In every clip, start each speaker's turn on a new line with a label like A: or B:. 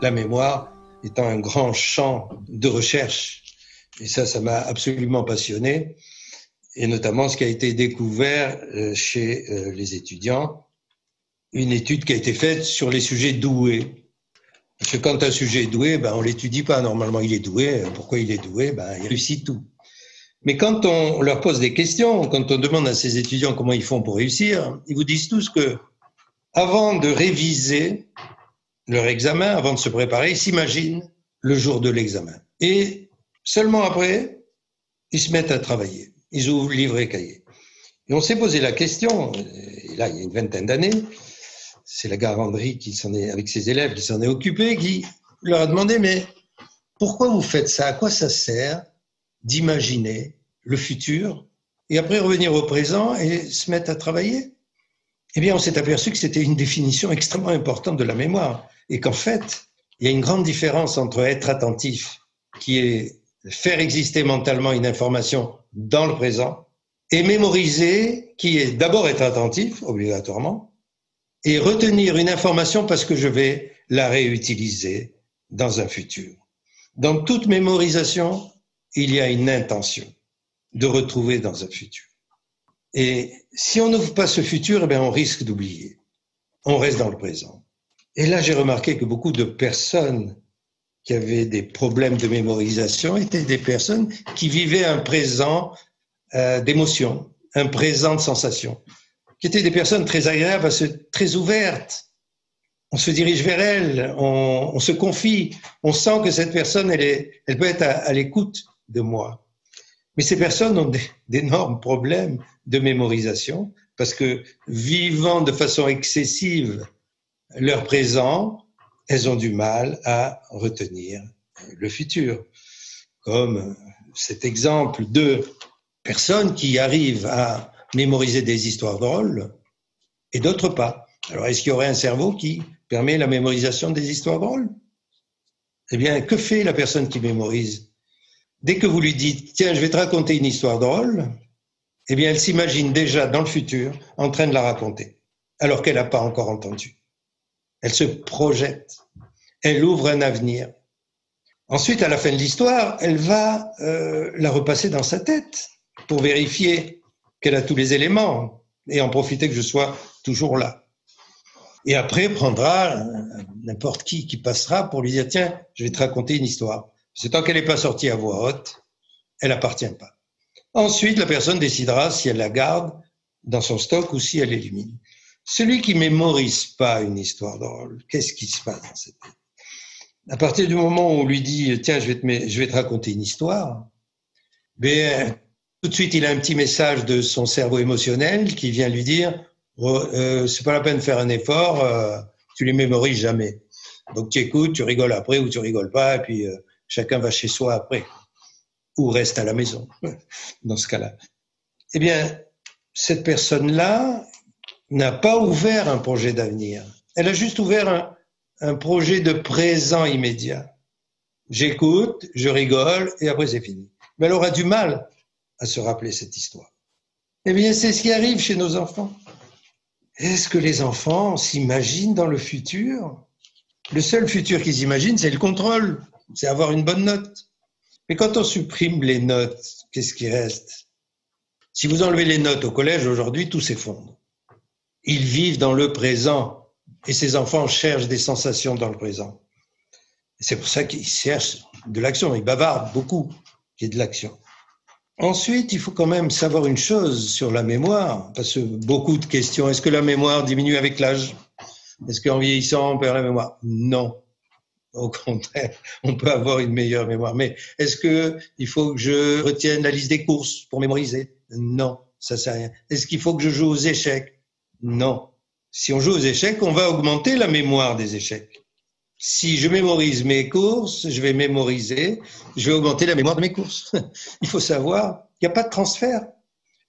A: la mémoire étant un grand champ de recherche. Et ça m'a absolument passionné. Et notamment ce qui a été découvert chez les étudiants, une étude qui a été faite sur les sujets doués. Parce que quand un sujet est doué, on l'étudie pas. Normalement, il est doué. Pourquoi il est doué? Il réussit tout. Mais quand on leur pose des questions, quand on demande à ces étudiants comment ils font pour réussir, ils vous disent tous que avant de réviser leur examen, avant de se préparer, ils s'imaginent le jour de l'examen. Et seulement après, ils se mettent à travailler. Ils ouvrent livre et cahier. Et on s'est posé la question, et là, il y a une vingtaine d'années, c'est la Garandry qui s'en est, avec ses élèves, qui s'en est occupé, qui leur a demandé, mais pourquoi vous faites ça? À quoi ça sert d'imaginer le futur et après revenir au présent et se mettre à travailler? Eh bien, on s'est aperçu que c'était une définition extrêmement importante de la mémoire et qu'en fait, il y a une grande différence entre être attentif, qui est faire exister mentalement une information dans le présent, et mémoriser, qui est d'abord être attentif, obligatoirement, et retenir une information parce que je vais la réutiliser dans un futur. Dans toute mémorisation, il y a une intention de retrouver dans un futur. Et si on n'ouvre pas ce futur, on risque d'oublier. On reste dans le présent. Et là, j'ai remarqué que beaucoup de personnes qui avaient des problèmes de mémorisation étaient des personnes qui vivaient un présent d'émotion, un présent de sensation, qui étaient des personnes très agréables, parce que très ouvertes. On se dirige vers elles, on se confie, on sent que cette personne, elle peut être à l'écoute de moi. Mais ces personnes ont d'énormes problèmes de mémorisation, parce que vivant de façon excessive leur présent, elles ont du mal à retenir le futur. Comme cet exemple de personnes qui arrivent à mémoriser des histoires drôles et d'autres pas. Alors, est-ce qu'il y aurait un cerveau qui permet la mémorisation des histoires drôles? Eh bien, que fait la personne qui mémorise? Dès que vous lui dites « Tiens, je vais te raconter une histoire drôle », eh bien, elle s'imagine déjà dans le futur en train de la raconter, alors qu'elle n'a pas encore entendu. Elle se projette, elle ouvre un avenir. Ensuite, à la fin de l'histoire, elle va la repasser dans sa tête pour vérifier qu'elle a tous les éléments et en profiter que je sois toujours là. Et après, prendra n'importe qui passera pour lui dire « Tiens, je vais te raconter une histoire ». C'est tant qu'elle n'est pas sortie à voix haute, elle n'appartient pas. Ensuite, la personne décidera si elle la garde dans son stock ou si elle l'élimine. Celui qui mémorise pas une histoire drôle, qu'est-ce qui se passe dans cette tête? À partir du moment où on lui dit « Tiens, je vais te raconter une histoire », tout de suite, il a un petit message de son cerveau émotionnel qui vient lui dire c'est pas la peine de faire un effort, tu les mémorises jamais. Donc tu écoutes, tu rigoles après ou tu rigoles pas, et puis chacun va chez soi après, ou reste à la maison, dans ce cas-là. Eh bien, cette personne-là n'a pas ouvert un projet d'avenir. Elle a juste ouvert un projet de présent immédiat. J'écoute, je rigole, et après c'est fini. Mais elle aura du mal à se rappeler cette histoire. Eh bien, c'est ce qui arrive chez nos enfants. Est-ce que les enfants s'imaginent dans le futur? Le seul futur qu'ils imaginent, c'est le contrôle, c'est avoir une bonne note. Mais quand on supprime les notes, qu'est-ce qui reste? Si vous enlevez les notes au collège aujourd'hui, tout s'effondre. Ils vivent dans le présent et ces enfants cherchent des sensations dans le présent. C'est pour ça qu'ils cherchent de l'action, ils bavardent beaucoup, qu'il y ait de l'action. Ensuite, il faut quand même savoir une chose sur la mémoire, parce que beaucoup de questions. Est-ce que la mémoire diminue avec l'âge? Est-ce qu'en vieillissant, on perd la mémoire? Non. Au contraire, on peut avoir une meilleure mémoire. Mais est-ce qu'il faut que je retienne la liste des courses pour mémoriser? Non, ça sert à rien. Est-ce qu'il faut que je joue aux échecs? Non. Si on joue aux échecs, on va augmenter la mémoire des échecs. Si je mémorise mes courses, je vais augmenter la mémoire de mes courses. Il faut savoir qu'il n'y a pas de transfert.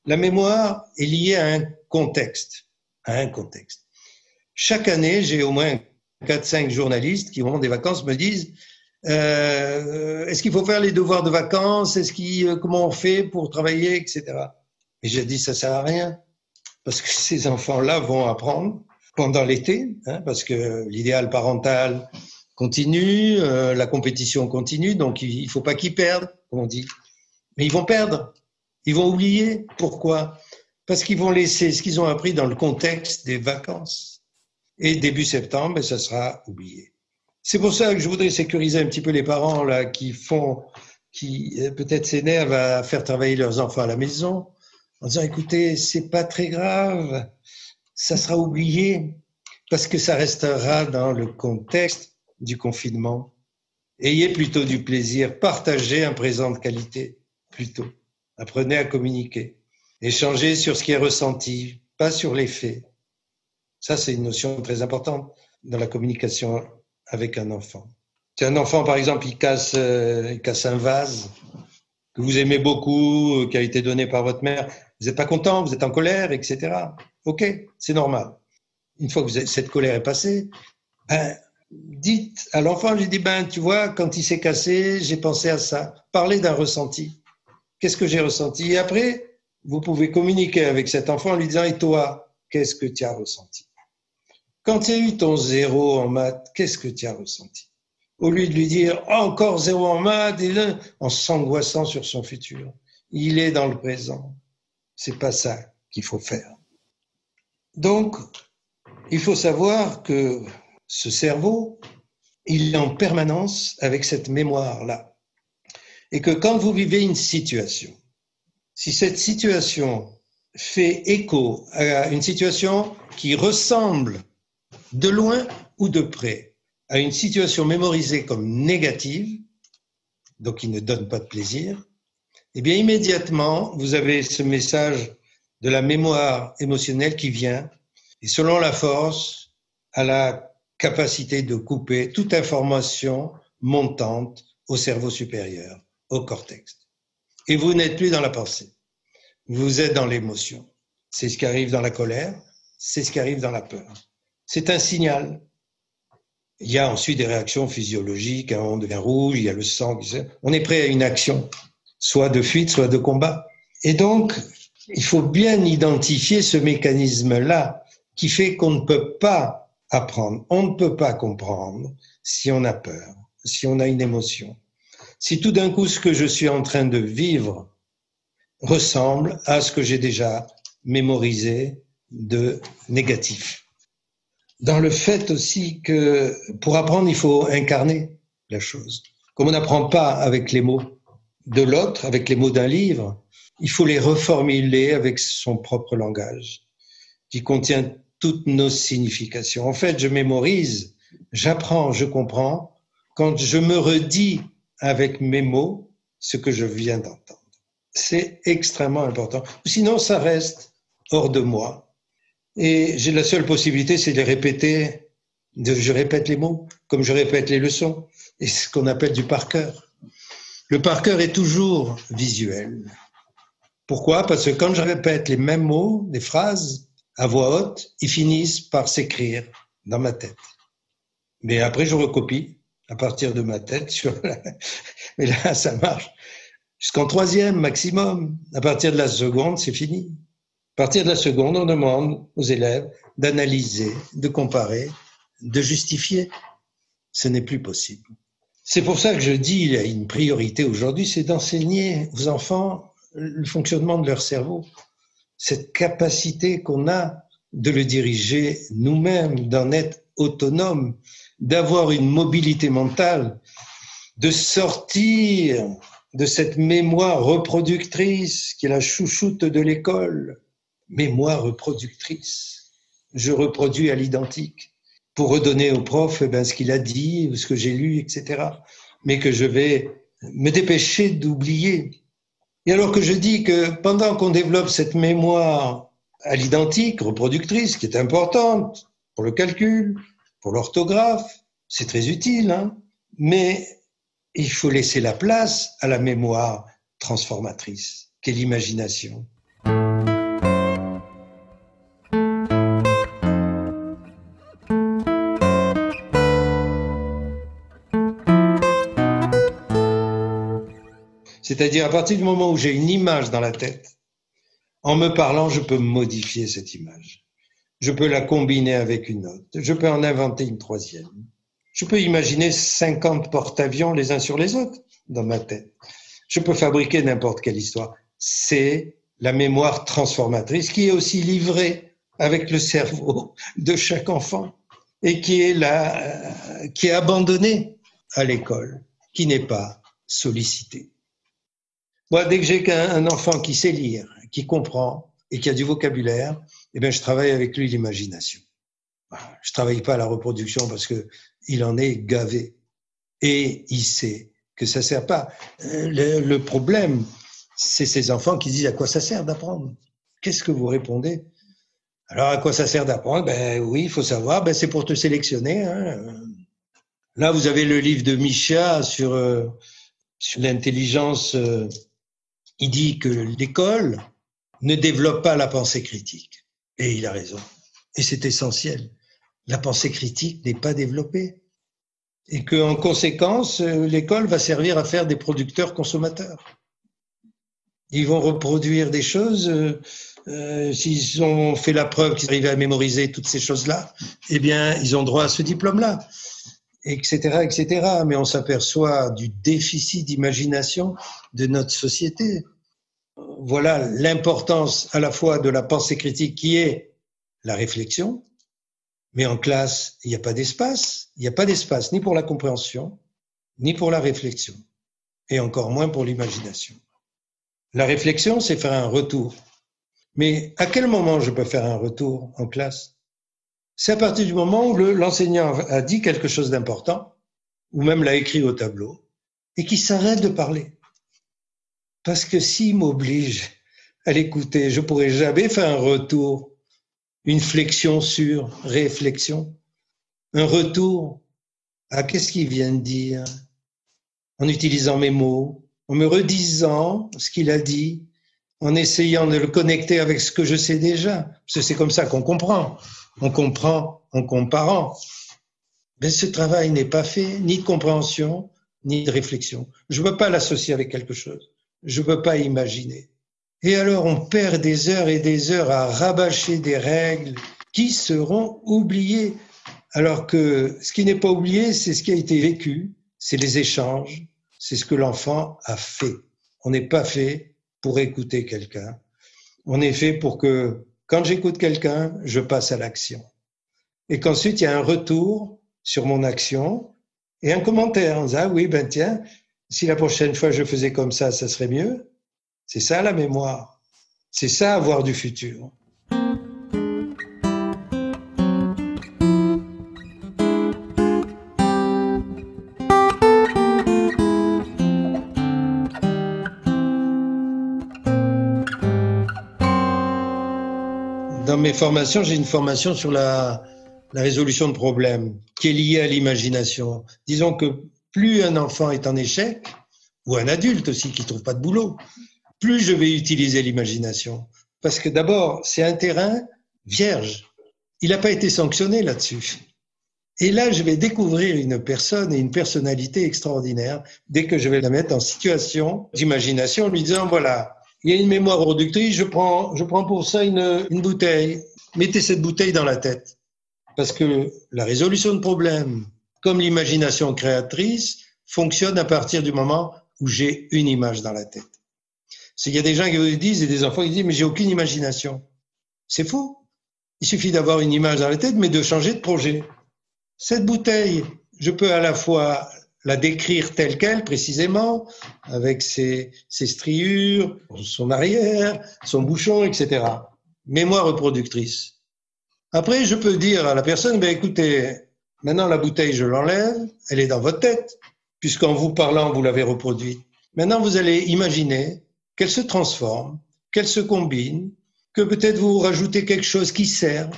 A: La mémoire est liée à un contexte. Chaque année, j'ai au moins 4-5 journalistes qui, au moment des vacances, me disent est-ce qu'il faut faire les devoirs de vacances? Comment on fait pour travailler, etc. Et j'ai dit ça sert à rien, parce que ces enfants-là vont apprendre pendant l'été, parce que l'idéal parental, continue, la compétition continue, donc il ne faut pas qu'ils perdent, comme on dit. Mais ils vont perdre, ils vont oublier. Pourquoi? Parce qu'ils vont laisser ce qu'ils ont appris dans le contexte des vacances. Et début septembre, ça sera oublié. C'est pour ça que je voudrais sécuriser un petit peu les parents là qui peut-être s'énervent à faire travailler leurs enfants à la maison, en disant écoutez, c'est pas très grave, ça sera oublié, parce que ça restera dans le contexte du confinement. Ayez plutôt du plaisir, partagez un présent de qualité, plutôt. Apprenez à communiquer. Échangez sur ce qui est ressenti, pas sur les faits. Ça, c'est une notion très importante dans la communication avec un enfant. Si un enfant, par exemple, il casse un vase que vous aimez beaucoup, qui a été donné par votre mère, vous n'êtes pas content, vous êtes en colère, etc. Ok, c'est normal. Une fois que cette colère est passée, dites à l'enfant, je lui dis, tu vois, quand il s'est cassé, j'ai pensé à ça. Parlez d'un ressenti. Qu'est-ce que j'ai ressenti? Et après, vous pouvez communiquer avec cet enfant en lui disant, et toi, qu'est-ce que tu as ressenti? Quand tu as eu ton 0 en maths, qu'est-ce que tu as ressenti? Au lieu de lui dire, encore 0 en maths, en s'angoissant sur son futur. Il est dans le présent. C'est pas ça qu'il faut faire. Donc, il faut savoir que ce cerveau, il est en permanence avec cette mémoire-là. Et que quand vous vivez une situation, si cette situation fait écho à une situation qui ressemble de loin ou de près à une situation mémorisée comme négative, donc qui ne donne pas de plaisir, eh bien immédiatement, vous avez ce message de la mémoire émotionnelle qui vient, et selon la force, à la capacité de couper toute information montante au cerveau supérieur, au cortex. Et vous n'êtes plus dans la pensée, vous êtes dans l'émotion. C'est ce qui arrive dans la colère, c'est ce qui arrive dans la peur. C'est un signal. Il y a ensuite des réactions physiologiques, on devient rouge, il y a le sang, on est prêt à une action, soit de fuite, soit de combat. Et donc, il faut bien identifier ce mécanisme-là qui fait qu'on ne peut pas apprendre, on ne peut pas comprendre si on a peur, si on a une émotion. Si tout d'un coup, ce que je suis en train de vivre ressemble à ce que j'ai déjà mémorisé de négatif. Dans le fait aussi que pour apprendre, il faut incarner la chose. Comme on n'apprend pas avec les mots de l'autre, avec les mots d'un livre, il faut les reformuler avec son propre langage, qui contient toutes nos significations. En fait, je mémorise, j'apprends, je comprends, quand je me redis avec mes mots ce que je viens d'entendre. C'est extrêmement important. Sinon, ça reste hors de moi. Et j'ai la seule possibilité, c'est de les répéter. Je répète les mots, comme je répète les leçons. Et c'est ce qu'on appelle du par cœur. Le par cœur est toujours visuel. Pourquoi? Parce que quand je répète les mêmes mots, les phrases, à voix haute, ils finissent par s'écrire dans ma tête. Mais après, je recopie à partir de ma tête. Mais là, ça marche. Jusqu'en 3e maximum. À partir de la seconde, c'est fini. À partir de la seconde, on demande aux élèves d'analyser, de comparer, de justifier. Ce n'est plus possible. C'est pour ça que je dis qu'il y a une priorité aujourd'hui, c'est d'enseigner aux enfants le fonctionnement de leur cerveau. Cette capacité qu'on a de le diriger nous-mêmes, d'en être autonome, d'avoir une mobilité mentale, de sortir de cette mémoire reproductrice qui est la chouchoute de l'école. Mémoire reproductrice. Je reproduis à l'identique pour redonner au prof ce qu'il a dit, ce que j'ai lu, etc. Mais que je vais me dépêcher d'oublier. Et alors que je dis que pendant qu'on développe cette mémoire à l'identique, reproductrice, qui est importante pour le calcul, pour l'orthographe, c'est très utile, mais il faut laisser la place à la mémoire transformatrice, qu'est l'imagination. C'est-à-dire, à partir du moment où j'ai une image dans la tête, en me parlant, je peux modifier cette image. Je peux la combiner avec une autre. Je peux en inventer une 3e. Je peux imaginer 50 porte-avions les uns sur les autres dans ma tête. Je peux fabriquer n'importe quelle histoire. C'est la mémoire transformatrice qui est aussi livrée avec le cerveau de chaque enfant et qui est abandonnée à l'école, qui n'est pas sollicitée. Moi, dès que j'ai un enfant qui sait lire, qui comprend et qui a du vocabulaire, eh bien, je travaille avec lui l'imagination. Je travaille pas à la reproduction parce que il en est gavé et il sait que ça sert pas. Le problème, c'est ces enfants qui disent à quoi ça sert d'apprendre. Qu'est-ce que vous répondez? Alors, à quoi ça sert d'apprendre? Ben oui, il faut savoir, ben c'est pour te sélectionner. Hein. Là, vous avez le livre de Micha sur l'intelligence. Il dit que l'école ne développe pas la pensée critique. Et il a raison. Et c'est essentiel. La pensée critique n'est pas développée. Et qu'en conséquence, l'école va servir à faire des producteurs-consommateurs. Ils vont reproduire des choses, s'ils ont fait la preuve qu'ils arrivaient à mémoriser toutes ces choses-là, eh bien, ils ont droit à ce diplôme-là, etc., etc. Mais on s'aperçoit du déficit d'imagination de notre société. Voilà l'importance à la fois de la pensée critique qui est la réflexion, mais en classe, il n'y a pas d'espace. Il n'y a pas d'espace ni pour la compréhension, ni pour la réflexion, et encore moins pour l'imagination. La réflexion, c'est faire un retour. Mais à quel moment je peux faire un retour en classe? C'est à partir du moment où l'enseignant a dit quelque chose d'important, ou même l'a écrit au tableau, et qu'il s'arrête de parler. Parce que s'il m'oblige à l'écouter, je pourrais jamais faire un retour, une flexion sur réflexion, un retour à qu'est-ce qu'il vient de dire, en utilisant mes mots, en me redisant ce qu'il a dit, en essayant de le connecter avec ce que je sais déjà. Parce que c'est comme ça qu'on comprend. On comprend en comparant. Mais ce travail n'est pas fait, ni de compréhension, ni de réflexion. Je ne peux pas l'associer avec quelque chose. Je ne peux pas imaginer. Et alors, on perd des heures et des heures à rabâcher des règles qui seront oubliées. Alors que ce qui n'est pas oublié, c'est ce qui a été vécu, c'est les échanges, c'est ce que l'enfant a fait. On n'est pas fait pour écouter quelqu'un. On est fait pour que, quand j'écoute quelqu'un, je passe à l'action. Et qu'ensuite, il y a un retour sur mon action et un commentaire. On dit, ah oui, ben tiens, si la prochaine fois je faisais comme ça serait mieux. C'est ça la mémoire. C'est ça avoir du futur. Dans mes formations, j'ai une formation sur la résolution de problèmes qui est liée à l'imagination. Disons que plus un enfant est en échec, ou un adulte aussi qui ne trouve pas de boulot, plus je vais utiliser l'imagination. Parce que d'abord, c'est un terrain vierge. Il n'a pas été sanctionné là-dessus. Et là, je vais découvrir une personne et une personnalité extraordinaire dès que je vais la mettre en situation d'imagination en lui disant, voilà, il y a une mémoire reproductrice, je prends pour ça une bouteille. Mettez cette bouteille dans la tête. Parce que la résolution de problèmes, comme l'imagination créatrice, fonctionne à partir du moment où j'ai une image dans la tête. Il y a des gens qui vous disent, et des enfants qui disent, mais j'ai aucune imagination. C'est faux. Il suffit d'avoir une image dans la tête, mais de changer de projet. Cette bouteille, je peux à la fois la décrire telle qu'elle, précisément, avec ses striures, son arrière, son bouchon, etc. Mémoire reproductrice. Après, je peux dire à la personne, ben écoutez, maintenant la bouteille, je l'enlève, elle est dans votre tête, puisqu'en vous parlant, vous l'avez reproduite. Maintenant, vous allez imaginer qu'elle se transforme, qu'elle se combine, que peut-être vous rajoutez quelque chose qui sert,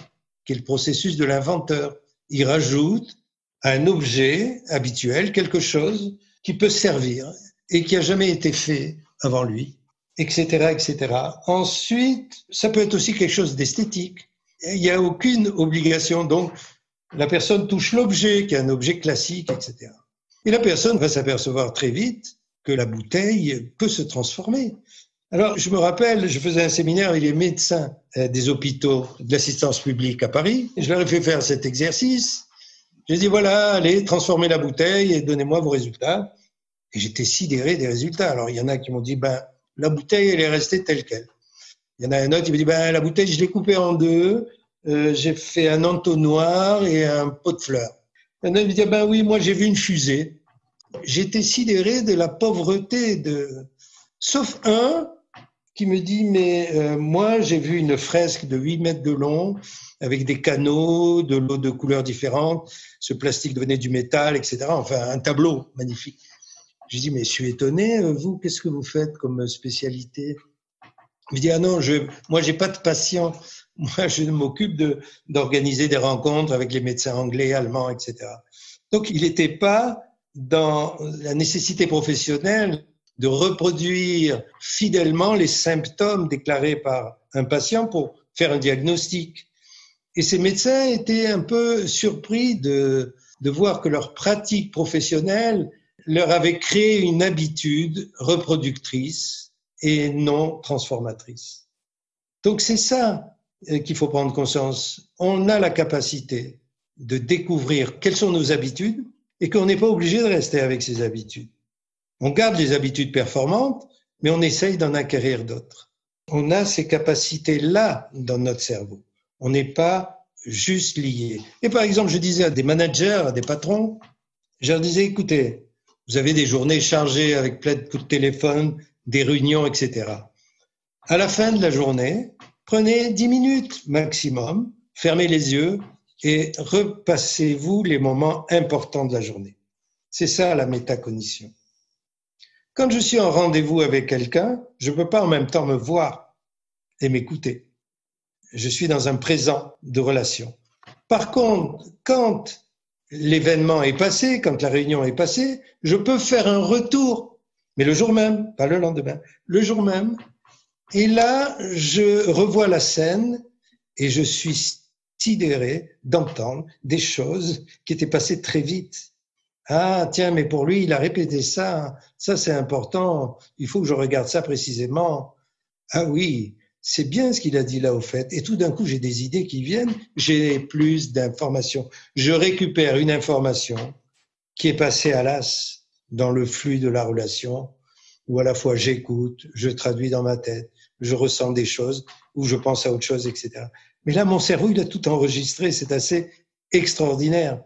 A: qui est le processus de l'inventeur. Il rajoute à un objet habituel quelque chose qui peut servir et qui n'a jamais été fait avant lui, etc., etc. Ensuite, ça peut être aussi quelque chose d'esthétique. Il n'y a aucune obligation. Donc, la personne touche l'objet, qui est un objet classique, etc. Et la personne va s'apercevoir très vite que la bouteille peut se transformer. Alors, je me rappelle, je faisais un séminaire avec les médecins des hôpitaux de l'assistance publique à Paris. Je leur ai fait faire cet exercice. J'ai dit, voilà, allez, transformez la bouteille et donnez-moi vos résultats. Et j'étais sidéré des résultats. Alors, il y en a qui m'ont dit, ben, la bouteille, elle est restée telle qu'elle. Il y en a un autre qui me dit, ben, la bouteille, je l'ai coupée en deux. J'ai fait un entonnoir et un pot de fleurs. Il y en a qui me dit, ben oui, moi, j'ai vu une fusée. J'étais sidéré de la pauvreté sauf un qui me dit, mais moi, j'ai vu une fresque de 8 mètres de long avec des canaux, de l'eau de couleurs différentes. Ce plastique devenait du métal, etc. Enfin, un tableau magnifique. J'ai dit, mais je suis étonné, vous, qu'est-ce que vous faites comme spécialité? Il me dit, ah non, moi, j'ai pas de patients. Moi, je m'occupe d'organiser des rencontres avec les médecins anglais, allemands, etc. Donc, il n'était pas dans la nécessité professionnelle de reproduire fidèlement les symptômes déclarés par un patient pour faire un diagnostic. Et ces médecins étaient un peu surpris de voir que leur pratique professionnelle leur avait créé une habitude reproductrice et non transformatrice. Donc c'est ça qu'il faut prendre conscience. On a la capacité de découvrir quelles sont nos habitudes et qu'on n'est pas obligé de rester avec ces habitudes. On garde les habitudes performantes, mais on essaye d'en acquérir d'autres. On a ces capacités-là dans notre cerveau. On n'est pas juste lié. Et par exemple, je disais à des managers, à des patrons, je leur disais, écoutez, vous avez des journées chargées avec plein de coups de téléphone, des réunions, etc. À la fin de la journée, prenez 10 minutes maximum, fermez les yeux et repassez-vous les moments importants de la journée. C'est ça la métacognition. Quand je suis en rendez-vous avec quelqu'un, je ne peux pas en même temps me voir et m'écouter. Je suis dans un présent de relation. Par contre, quand l'événement est passé, quand la réunion est passée, je peux faire un retour, mais le jour même, pas le lendemain, le jour même. Et là, je revois la scène et je suis sidéré d'entendre des choses qui étaient passées très vite. Ah, tiens, mais pour lui, il a répété ça. Ça, c'est important. Il faut que je regarde ça précisément. Ah oui, c'est bien ce qu'il a dit là, au fait. Et tout d'un coup, j'ai des idées qui viennent. J'ai plus d'informations. Je récupère une information qui est passée à l'as dans le flux de la relation, où à la fois j'écoute, je traduis dans ma tête, je ressens des choses, ou je pense à autre chose, etc. Mais là, mon cerveau, il a tout enregistré. C'est assez extraordinaire.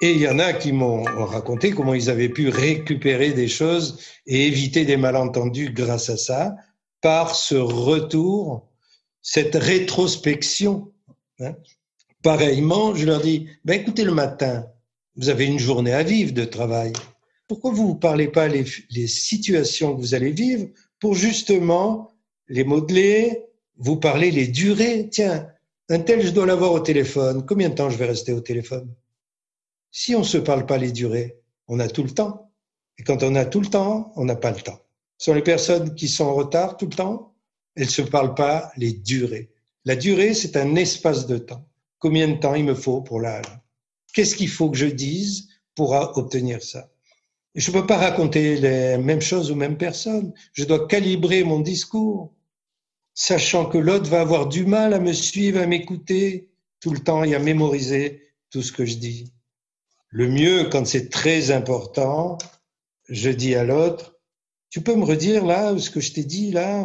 A: Et il y en a qui m'ont raconté comment ils avaient pu récupérer des choses et éviter des malentendus grâce à ça, par ce retour, cette rétrospection. Pareillement, je leur dis, ben écoutez, le matin, vous avez une journée à vivre de travail. Pourquoi vous ne parlez pas les situations que vous allez vivre pour justement les modeler, vous parler les durées? Tiens, un tel, je dois l'avoir au téléphone. Combien de temps je vais rester au téléphone? Si on ne se parle pas les durées, on a tout le temps. Et quand on a tout le temps, on n'a pas le temps. Ce sont les personnes qui sont en retard tout le temps, elles ne se parlent pas les durées. La durée, c'est un espace de temps. Combien de temps il me faut pour là? Qu'est-ce qu'il faut que je dise pour obtenir ça? Et je ne peux pas raconter les mêmes choses aux mêmes personnes. Je dois calibrer mon discours, sachant que l'autre va avoir du mal à me suivre, à m'écouter tout le temps et à mémoriser tout ce que je dis. Le mieux, quand c'est très important, je dis à l'autre, tu peux me redire là ce que je t'ai dit là,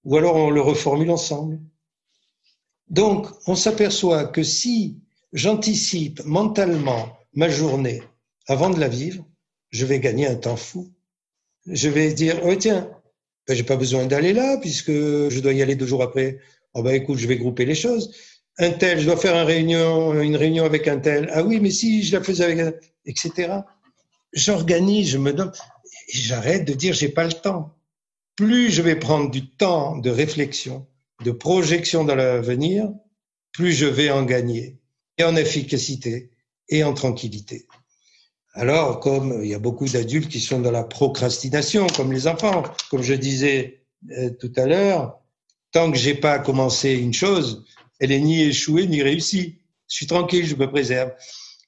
A: ou alors on le reformule ensemble. Donc, on s'aperçoit que si j'anticipe mentalement ma journée avant de la vivre, je vais gagner un temps fou. Je vais dire, oh tiens, ben, j'ai pas besoin d'aller là puisque je dois y aller 2 jours après. Oh ben écoute, je vais grouper les choses. Un tel, je dois faire une réunion avec un tel. Ah oui, mais si je la faisais avec un, etc. J'organise, je me donne, et j'arrête de dire j'ai pas le temps. Plus je vais prendre du temps de réflexion, de projection dans l'avenir, plus je vais en gagner, et en efficacité, et en tranquillité. Alors, comme il y a beaucoup d'adultes qui sont dans la procrastination, comme les enfants, comme je disais tout à l'heure, tant que j'ai pas commencé une chose, elle est ni échouée ni réussie. Je suis tranquille, je me préserve.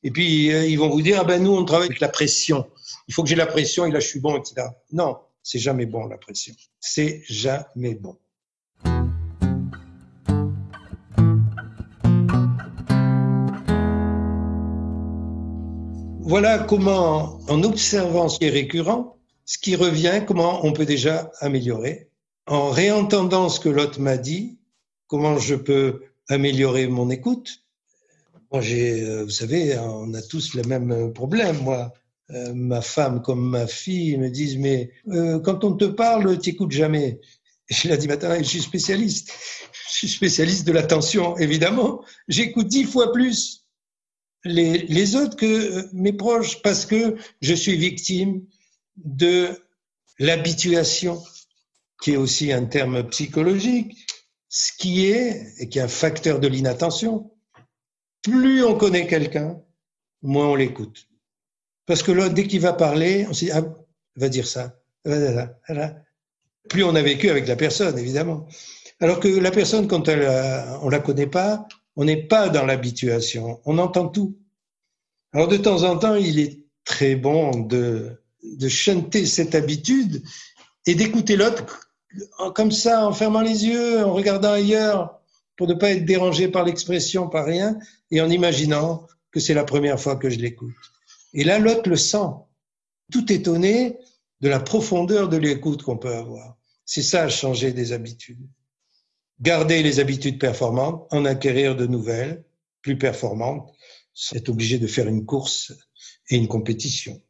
A: Et puis, ils vont vous dire, ah ben nous, on travaille avec la pression. Il faut que j'ai la pression et là, je suis bon, etc. Non, C'est jamais bon, la pression. C'est jamais bon. Voilà comment, en observant ce qui est récurrent, ce qui revient, comment on peut déjà améliorer. En réentendant ce que l'autre m'a dit, comment je peux améliorer mon écoute. Moi, vous savez, on a tous le même problème. Moi, ma femme comme ma fille me disent, mais quand on te parle, tu n'écoutes jamais. Et je leur dis, maintenant, je suis spécialiste. Je suis spécialiste de l'attention, évidemment. J'écoute 10 fois plus les autres que mes proches parce que je suis victime de l'habituation, qui est aussi un terme psychologique, ce qui est, et qui est un facteur de l'inattention. Plus on connaît quelqu'un, moins on l'écoute. Parce que là, dès qu'il va parler, on se dit, ah, il va dire ça. Plus on a vécu avec la personne, évidemment. Alors que la personne, quand on la connaît pas, on n'est pas dans l'habituation. On entend tout. Alors, de temps en temps, il est très bon de chanter cette habitude et d'écouter l'autre comme ça, en fermant les yeux, en regardant ailleurs, pour ne pas être dérangé par l'expression, par rien, et en imaginant que c'est la première fois que je l'écoute. Et là, l'autre le sent, tout étonné de la profondeur de l'écoute qu'on peut avoir. C'est ça, changer des habitudes. Garder les habitudes performantes, en acquérir de nouvelles, plus performantes, c'est obligé de faire une course et une compétition.